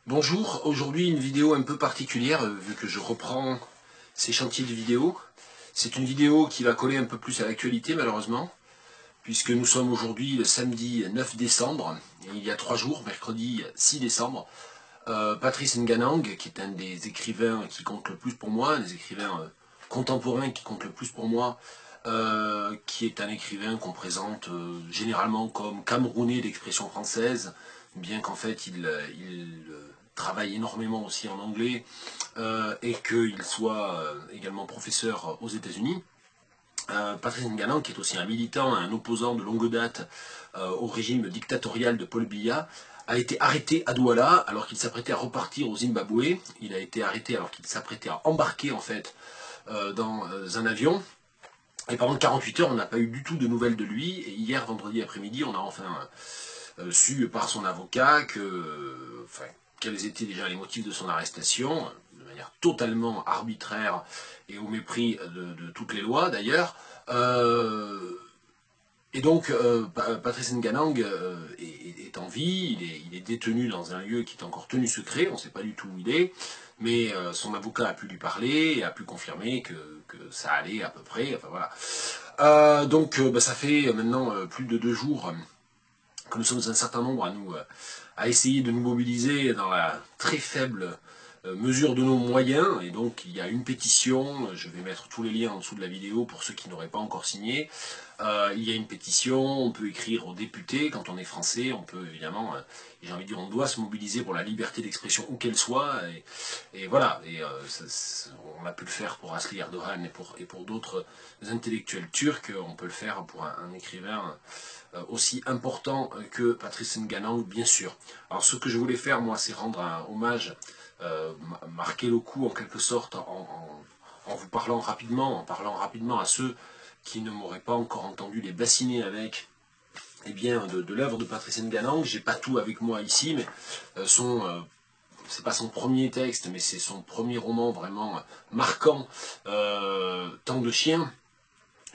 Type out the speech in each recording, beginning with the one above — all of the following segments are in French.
Bonjour, aujourd'hui une vidéo un peu particulière vu que je reprends ces chantiers de vidéo. C'est une vidéo qui va coller un peu plus à l'actualité malheureusement, puisque nous sommes aujourd'hui le samedi 9 décembre, et il y a 3 jours, mercredi 6 décembre, Patrice Nganang, qui est un des écrivains qui compte le plus pour moi, un des écrivains contemporains qui compte le plus pour moi, qui est un écrivain qu'on présente généralement comme camerounais d'expression française, bien qu'en fait il travaille énormément aussi en anglais et qu'il soit également professeur aux États-Unis. Patrice Nganang, qui est aussi un militant, un opposant de longue date au régime dictatorial de Paul Biya, a été arrêté à Douala alors qu'il s'apprêtait à repartir au Zimbabwe. Il a été arrêté alors qu'il s'apprêtait à embarquer en fait dans un avion. Et pendant 48 heures, on n'a pas eu du tout de nouvelles de lui. Et hier, vendredi après-midi, on a enfin su par son avocat quels étaient déjà les motifs de son arrestation, de manière totalement arbitraire et au mépris de toutes les lois d'ailleurs. Et donc, Patrice Nganang est en vie, il est détenu dans un lieu qui est encore tenu secret, on ne sait pas du tout où il est, mais son avocat a pu lui parler et a pu confirmer que ça allait à peu près, enfin voilà. Ça fait maintenant plus de 2 jours que nous sommes un certain nombre à essayer de nous mobiliser dans la très faible mesure de nos moyens, et donc il y a une pétition, je vais mettre tous les liens en dessous de la vidéo pour ceux qui n'auraient pas encore signé. Il y a une pétition, on peut écrire aux députés, quand on est français, on peut évidemment, j'ai envie de dire, on doit se mobiliser pour la liberté d'expression où qu'elle soit, et voilà, on a pu le faire pour Asli Erdogan et pour d'autres intellectuels turcs, on peut le faire pour un écrivain aussi important que Patrice Nganang, bien sûr. Alors ce que je voulais faire, moi, c'est rendre un hommage, marquer le coup en quelque sorte, en vous parlant rapidement à ceux qui ne m'auraient pas encore entendu les bassiner avec de l'œuvre de Patrice Nganang. J'ai pas tout avec moi ici, mais c'est pas son premier texte, mais c'est son premier roman vraiment marquant, Temps de chien,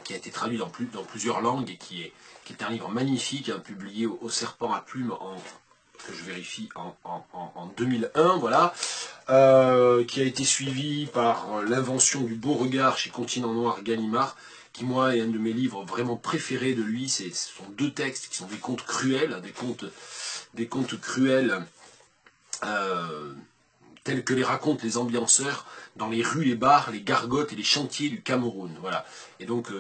qui a été traduit dans plusieurs langues et qui est un livre magnifique, publié au Serpent à Plumes que je vérifie en 2001, voilà, qui a été suivi par L'invention du beau regard chez Continent Noir Gallimard, qui moi est un de mes livres vraiment préférés de lui. Ce sont 2 textes qui sont des contes cruels, des contes cruels tels que les racontent les ambianceurs dans les rues, les bars, les gargotes et les chantiers du Cameroun. Voilà. Et donc,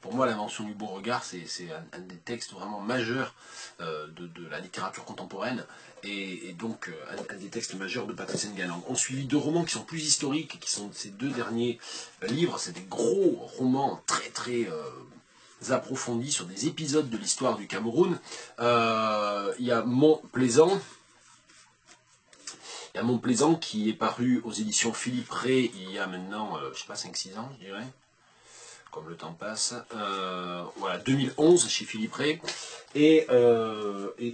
pour moi, l'invention du beau regard, c'est un des textes vraiment majeurs de la littérature contemporaine, et donc un des textes majeurs de Patrice Nganang. On suivi 2 romans qui sont plus historiques, qui sont ces 2 derniers livres. C'est des gros romans très très approfondis sur des épisodes de l'histoire du Cameroun. Il y a Mont Plaisant, qui est paru aux éditions Philippe Ray il y a maintenant, je sais pas, 5-6 ans, je dirais, comme le temps passe. Voilà, 2011 chez Philippe Ray. Et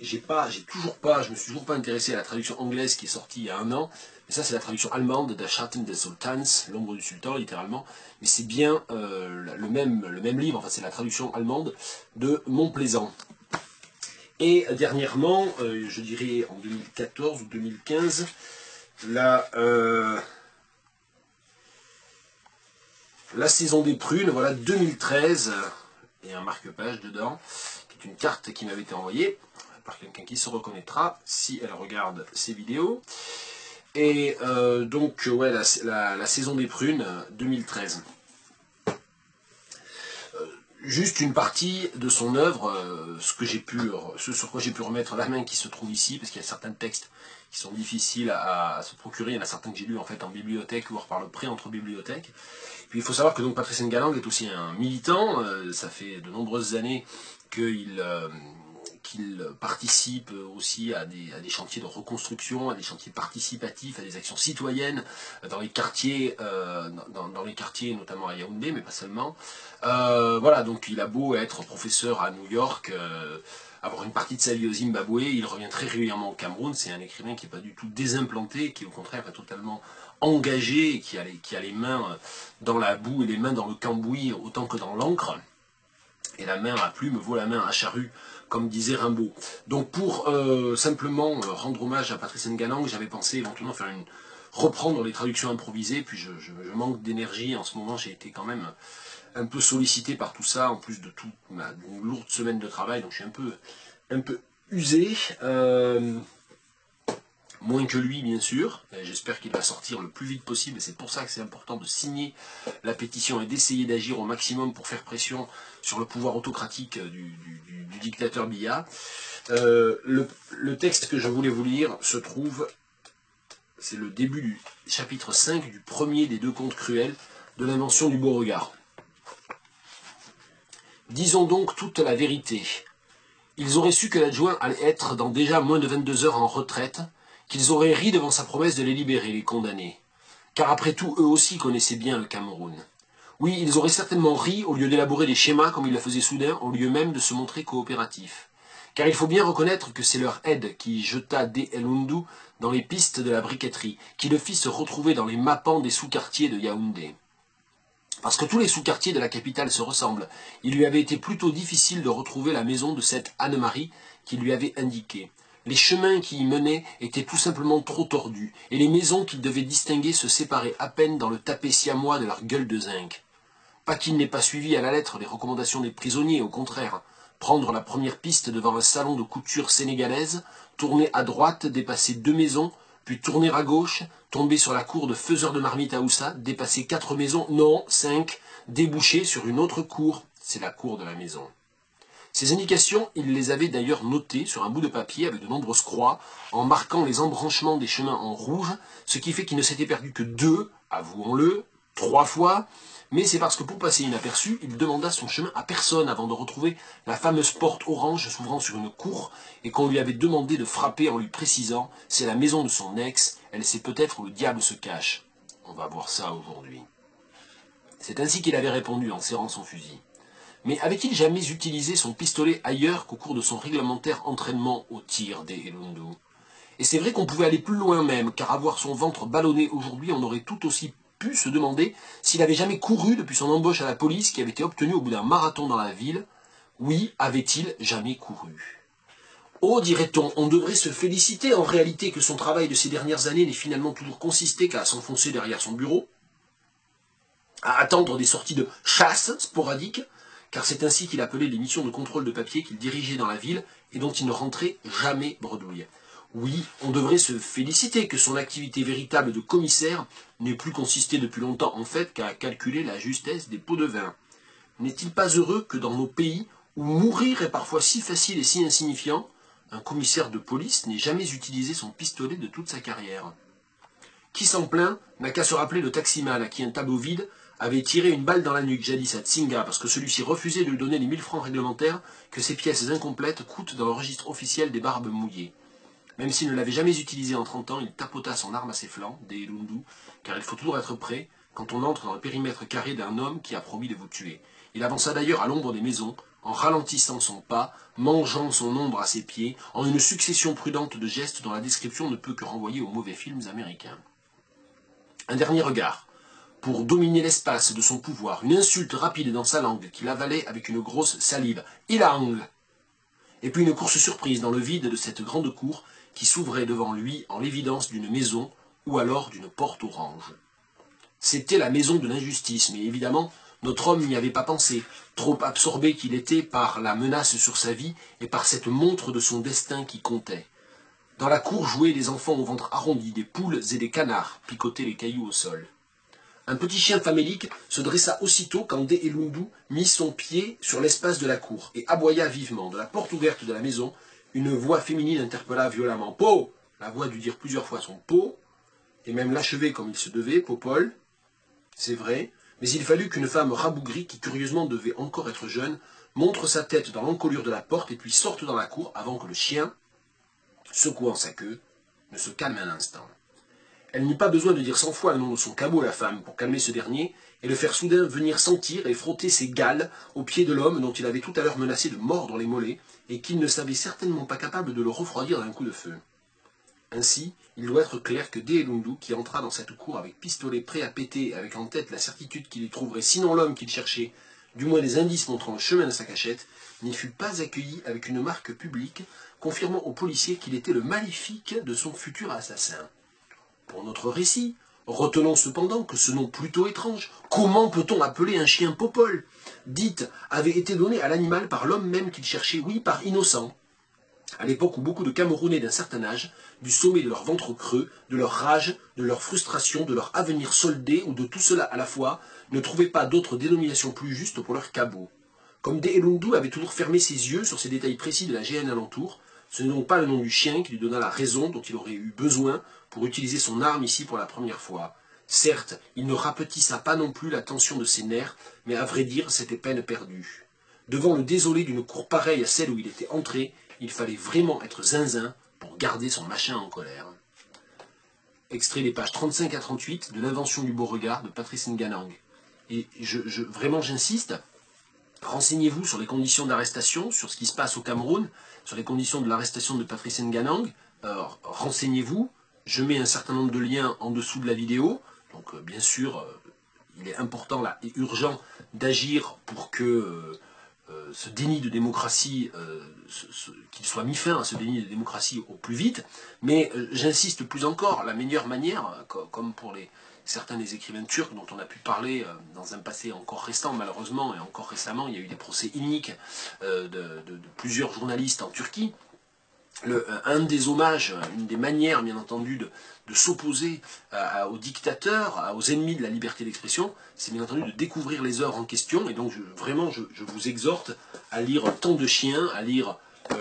j'ai toujours pas, je me suis toujours pas intéressé à la traduction anglaise qui est sortie il y a 1 an. Mais ça, c'est la traduction allemande de Schatten des Sultans, l'ombre du sultan, littéralement. Mais c'est bien le même livre, enfin, c'est la traduction allemande de Montplaisant. Et dernièrement, je dirais en 2014 ou 2015, la saison des prunes, voilà, 2013, et un marque-page dedans, qui est une carte qui m'avait été envoyée par quelqu'un qui se reconnaîtra si elle regarde ces vidéos. Et ouais, la saison des prunes 2013. Juste une partie de son œuvre, ce sur quoi j'ai pu remettre la main, qui se trouve ici, parce qu'il y a certains textes qui sont difficiles à se procurer. Il y en a certains que j'ai lus en fait en bibliothèque, voire par le prêt entre bibliothèques. Puis il faut savoir que donc Patrice Nganang est aussi un militant. Ça fait de nombreuses années qu'il participe aussi à des chantiers de reconstruction, à des chantiers participatifs, à des actions citoyennes dans les quartiers, dans les quartiers notamment à Yaoundé, mais pas seulement. Voilà, donc il a beau être professeur à New York, avoir une partie de sa vie au Zimbabwe, il revient très régulièrement au Cameroun. C'est un écrivain qui n'est pas du tout désimplanté, qui au contraire est totalement engagé, et qui a les mains dans la boue et les mains dans le cambouis autant que dans l'encre. Et la main à plume vaut la main à charrue, comme disait Rimbaud. Donc pour simplement rendre hommage à Patrice Nganang, j'avais pensé éventuellement reprendre les traductions improvisées, puis je manque d'énergie en ce moment, j'ai été quand même un peu sollicité par tout ça, en plus de toute une lourde semaine de travail, donc je suis un peu usé. Moins que lui, bien sûr. J'espère qu'il va sortir le plus vite possible. Et c'est pour ça que c'est important de signer la pétition et d'essayer d'agir au maximum pour faire pression sur le pouvoir autocratique du dictateur Biya. Le texte que je voulais vous lire se trouve, c'est le début du chapitre 5 du premier des deux contes cruels de l'invention du Beauregard. Disons donc toute la vérité. Ils auraient su que l'adjoint allait être dans déjà moins de 22 heures en retraite, qu'ils auraient ri devant sa promesse de les libérer, les condamnés. Car après tout, eux aussi connaissaient bien le Cameroun. Oui, ils auraient certainement ri au lieu d'élaborer des schémas comme ils le faisaient soudain, au lieu même de se montrer coopératifs. Car il faut bien reconnaître que c'est leur aide qui jeta D. Elundu dans les pistes de la briqueterie, qui le fit se retrouver dans les mappans des sous-quartiers de Yaoundé. Parce que tous les sous-quartiers de la capitale se ressemblent, il lui avait été plutôt difficile de retrouver la maison de cette Anne-Marie qu'il lui avait indiquée. Les chemins qui y menaient étaient tout simplement trop tordus, et les maisons qu'il devait distinguer se séparaient à peine dans le tapé siamois de leur gueule de zinc. Pas qu'il n'ait pas suivi à la lettre les recommandations des prisonniers, au contraire. Prendre la première piste devant un salon de couture sénégalaise, tourner à droite, dépasser 2 maisons, puis tourner à gauche, tomber sur la cour de faiseur de marmite à Oussa, dépasser 4 maisons, non, 5, déboucher sur une autre cour, c'est la cour de la maison. Ces indications, il les avait d'ailleurs notées sur un bout de papier avec de nombreuses croix, en marquant les embranchements des chemins en rouge, ce qui fait qu'il ne s'était perdu que 2, avouons-le, 3 fois, mais c'est parce que pour passer inaperçu, il demanda son chemin à personne avant de retrouver la fameuse porte orange s'ouvrant sur une cour, et qu'on lui avait demandé de frapper en lui précisant « c'est la maison de son ex, elle sait peut-être où le diable se cache ». On va voir ça aujourd'hui. C'est ainsi qu'il avait répondu en serrant son fusil. Mais avait-il jamais utilisé son pistolet ailleurs qu'au cours de son réglementaire entraînement au tir des Elundu? Et c'est vrai qu'on pouvait aller plus loin même, car à voir son ventre ballonné aujourd'hui, on aurait tout aussi pu se demander s'il avait jamais couru depuis son embauche à la police qui avait été obtenue au bout d'un marathon dans la ville. Oui, avait-il jamais couru? Oh, dirait-on, on devrait se féliciter en réalité que son travail de ces dernières années n'ait finalement toujours consisté qu'à s'enfoncer derrière son bureau, à attendre des sorties de chasse sporadiques, car c'est ainsi qu'il appelait les missions de contrôle de papier qu'il dirigeait dans la ville et dont il ne rentrait jamais bredouille. Oui, on devrait se féliciter que son activité véritable de commissaire n'ait plus consisté depuis longtemps en fait qu'à calculer la justesse des pots de vin. N'est-il pas heureux que dans nos pays, où mourir est parfois si facile et si insignifiant, un commissaire de police n'ait jamais utilisé son pistolet de toute sa carrière? Qui s'en plaint n'a qu'à se rappeler le taximan à qui un tableau vide avait tiré une balle dans la nuque jadis à Tsinga parce que celui-ci refusait de lui donner les 1000 francs réglementaires que ces pièces incomplètes coûtent dans le registre officiel des barbes mouillées. Même s'il ne l'avait jamais utilisé en 30 ans, il tapota son arme à ses flancs, des Elundu, car il faut toujours être prêt quand on entre dans le périmètre carré d'un homme qui a promis de vous tuer. Il avança d'ailleurs à l'ombre des maisons, en ralentissant son pas, mangeant son ombre à ses pieds, en une succession prudente de gestes dont la description ne peut que renvoyer aux mauvais films américains. Un dernier regard, pour dominer l'espace de son pouvoir, une insulte rapide dans sa langue qu'il avalait avec une grosse salive. Ilang! Et puis une course surprise dans le vide de cette grande cour qui s'ouvrait devant lui en l'évidence d'une maison ou alors d'une porte orange. C'était la maison de l'injustice, mais évidemment, notre homme n'y avait pas pensé, trop absorbé qu'il était par la menace sur sa vie et par cette montre de son destin qui comptait. Dans la cour jouaient des enfants au ventre arrondi, des poules et des canards picotaient les cailloux au sol. Un petit chien famélique se dressa aussitôt quand Dé Elundu mit son pied sur l'espace de la cour et aboya vivement. De la porte ouverte de la maison, une voix féminine interpella violemment « Po !» La voix dut dire plusieurs fois son « Po !» et même l'achever comme il se devait, « Popol !» C'est vrai, mais il fallut qu'une femme rabougrie, qui curieusement devait encore être jeune, montre sa tête dans l'encolure de la porte et puis sorte dans la cour avant que le chien, secouant sa queue, ne se calme un instant. Elle n'eut pas besoin de dire 100 fois le nom de son cabot à la femme pour calmer ce dernier et le faire soudain venir sentir et frotter ses galles aux pieds de l'homme dont il avait tout à l'heure menacé de mordre les mollets et qu'il ne savait certainement pas capable de le refroidir d'un coup de feu. Ainsi, il doit être clair que Dé Elundu, qui entra dans cette cour avec pistolet prêt à péter et avec en tête la certitude qu'il y trouverait sinon l'homme qu'il cherchait, du moins les indices montrant le chemin de sa cachette, n'y fut pas accueilli avec une marque publique, confirmant au policier qu'il était le maléfique de son futur assassin. Pour notre récit, retenons cependant que ce nom plutôt étrange, comment peut-on appeler un chien popole, dite, avait été donné à l'animal par l'homme même qu'il cherchait, oui, par innocent. À l'époque où beaucoup de Camerounais d'un certain âge, du sommet de leur ventre creux, de leur rage, de leur frustration, de leur avenir soldé, ou de tout cela à la fois, ne trouvaient pas d'autre dénomination plus juste pour leur cabot. Comme Delundu avait toujours fermé ses yeux sur ces détails précis de la GN alentour, ce n'est donc pas le nom du chien qui lui donna la raison dont il aurait eu besoin pour utiliser son arme ici pour la première fois. Certes, il ne rapetissa pas non plus la tension de ses nerfs, mais à vrai dire, c'était peine perdue. Devant le désolé d'une cour pareille à celle où il était entré, il fallait vraiment être zinzin pour garder son machin en colère. Extrait des pages 35 à 38 de L'invention du beau regard de Patrice Nganang. Et vraiment j'insiste, renseignez-vous sur les conditions d'arrestation, sur ce qui se passe au Cameroun, sur les conditions de l'arrestation de Patrice Nganang. Renseignez-vous, je mets un certain nombre de liens en dessous de la vidéo. Donc bien sûr, il est important là et urgent d'agir pour que ce déni de démocratie, qu'il soit mis fin à ce déni de démocratie au plus vite, mais j'insiste plus encore, la meilleure manière, comme pour certains des écrivains turcs dont on a pu parler dans un passé encore récent malheureusement, et encore récemment, il y a eu des procès iniques de plusieurs journalistes en Turquie. Un des hommages, une des manières bien entendu de s'opposer aux dictateurs, aux ennemis de la liberté d'expression, c'est bien entendu de découvrir les œuvres en question, et donc je vous exhorte à lire Temps de chien, à lire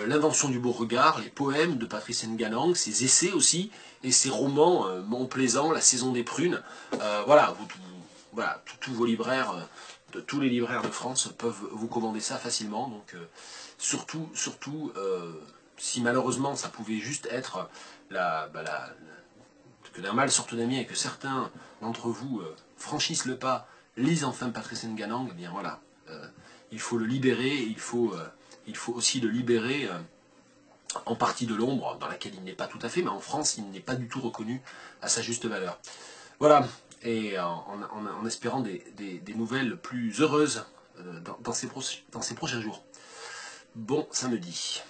L'invention du beau regard, les poèmes de Patrice Nganang, ses essais aussi, et ses romans Mont Plaisant, La saison des prunes. Voilà, tous vos libraires, tous les libraires de France peuvent vous commander ça facilement, donc surtout, si malheureusement ça pouvait juste être que d'un mal sorte d'un bien et que certains d'entre vous franchissent le pas, lisent enfin Patrice Nganang, eh bien voilà, il faut le libérer, et il faut aussi le libérer en partie de l'ombre, dans laquelle il n'est pas tout à fait, mais en France il n'est pas du tout reconnu à sa juste valeur. Voilà, et en espérant des nouvelles plus heureuses dans ces prochains jours. Bon samedi.